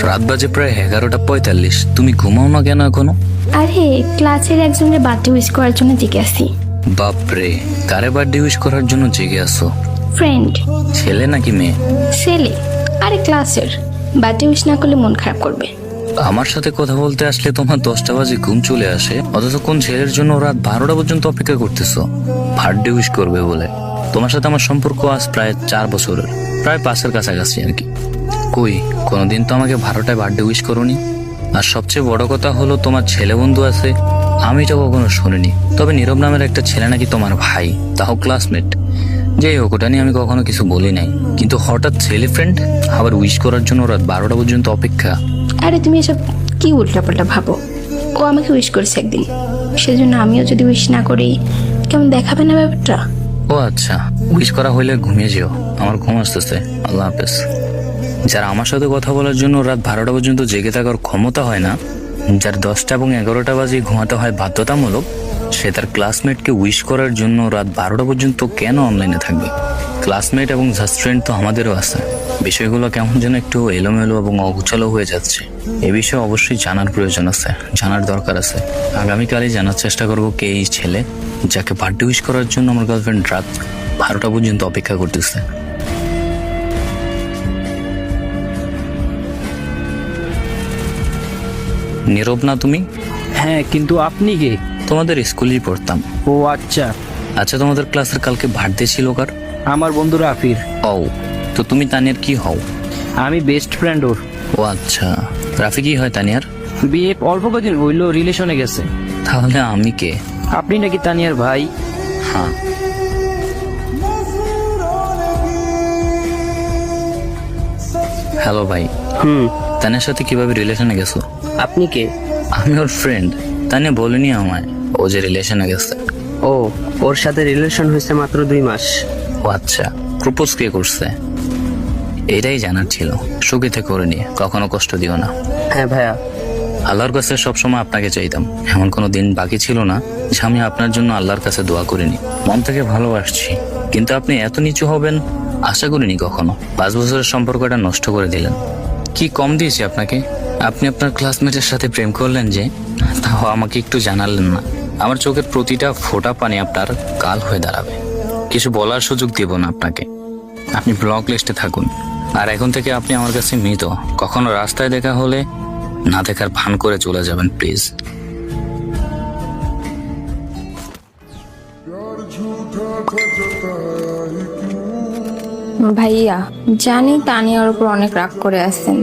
রাত বাজে প্রায় 11:45। তুমি ঘুমাও না কেন এখনো? আরে ক্লাসের একজনের বার্থডে উইশ করার জন্য জেগে আছি। বাপরে, কারে বার্থডে উইশ করার জন্য জেগে আসো? ফ্রেন্ড। ছেলে নাকি মেয়ে? ছেলে। আরে ক্লাসের বার্থডে উইশ না করলে মন খারাপ করবে। আমার সাথে কথা বলতে আসলে তোমার 10টা বাজে ঘুম চলে আসে, অথচ কোন ছেলের জন্য রাত 12টা পর্যন্ত অপেক্ষা করতেছো বার্থডে উইশ করবে বলে? তোমার সাথে আমার সম্পর্ক আজ প্রায় 4 বছরের, প্রায় 5-এর কাছাকাছি আর কি। কই কোনোদিন তো আমাকে 12টায় বার্থডে উইশ করোনি। আর সবচেয়ে বড় কথা হলো তোমার ছেলে বন্ধু আছে, আমি এটা কখনো শুনিনি। তবে নীরব নামের একটা ছেলে নাকি তোমার ভাই, তাও ক্লাসমেট। যাই হোক, ওটা নিয়ে আমি কখনো কিছু বলি নাই, কিন্তু হঠাৎ ছেলে ফ্রেন্ড আবার উইশ করার জন্য রাত 12টা পর্যন্ত অপেক্ষা। আরে তুমি এসব কি উল্টাপাল্টা ভাবো? ও আমাকে উইশ করেছে একদিন, সেজন্য আমিও যদি উইশ না করি কেমন দেখাবে না ব্যাপারটা? ও আচ্ছা, উইশ করা হইলে ঘুমিয়ে যেও, আমার ঘুম আসতেছে। আল্লাহ হাফেজ। যারা আমার সাথে কথা বলার জন্য রাত 12টা পর্যন্ত জেগে থাকার ক্ষমতা হয় না, যার 10টা এবং 11টা বাজে ঘুমাতে হয় বাধ্যতামূলক, সে তার ক্লাসমেটকে উইশ করার জন্য রাত 12টা পর্যন্ত কেন অনলাইনে থাকবে? ক্লাসমেট এবং জাস্ট ফ্রেন্ড তো আমাদেরও আছে। বিষয়গুলো কেমন যেন একটু এলোমেলো এবং অগুছালো হয়ে যাচ্ছে। এ বিষয়ে অবশ্যই জানার প্রয়োজন আছে, জানার দরকার আছে। আগামীকালই জানার চেষ্টা করবো কে এই ছেলে যাকে বার্থডে উইশ করার জন্য আমার গার্লফ্রেন্ড রাত 12টা পর্যন্ত অপেক্ষা করতেছে। নীরব না তুমি? হ্যাঁ, কিন্তু আপনি কে? তোমাদের স্কুলেই পড়তাম। ও আচ্ছা। আচ্ছা, তোমাদের ক্লাসের কালকে বার্থডে ছিল কার? আমার বন্ধু রাফির। ও, তো তুমি তানিয়ার কি হও? আমি বেস্ট ফ্রেন্ড ওর। ও আচ্ছা, রাফি কি হয় তানিয়ার? বিয়ে অল্প কদিন হইলো, রিলেশনে গেছে। তাহলে আমি কে? আপনি নাকি তানিয়ার ভাই? হ্যাঁ। হ্যালো ভাই। তানিয়ার সাথে কিভাবে রিলেশনে গেছো? আপনি কে? আমি ওর ফ্রেন্ড। তানিয়া বলেনি আমায় ও যে রিলেশনে গেছে। ও, ওর সাথে রিলেশন হয়েছে মাত্র 2 মাস। ও আচ্ছা, প্রপোজ কে করছে? এটাই জানার ছিল। সুখীতে করে নিয়ে কখনো কষ্ট দিও না। হ্যাঁ ভাইয়া। আল্লাহর কাছে সবসময় আপনাকে চাইতাম, এমন কোনো দিন বাকি ছিল না যে আমি আপনার জন্য আল্লাহর কাছে দোয়া করিনি। মন থেকে ভালোবাসছি, কিন্তু আপনি এত নিচু হবেন আশা করিনি কখনো। 5 বছরের সম্পর্কটা নষ্ট করে দিলেন। কি কম দিয়েছি আপনাকে? আপনি আপনার ক্লাসমেটের সাথে প্রেম করলেন যে, তাও আমাকে একটু জানালেন না। আমার চোখের প্রতিটা ফোঁটা পানি আপনার কাল হয়ে দাঁড়াবে। কিছু বলার সুযোগ দেব না আপনাকে। আপনি ব্লক লিস্টে থাকুন। আর এখন থেকে আপনি আমার কাছে মৃত। কখনো রাস্তায় দেখা হলে না দেখার ভান করে চলে যাবেন প্লিজ। ভাইয়া, জানি তানিয়ার উপর অনেক রাগ করে আছেন,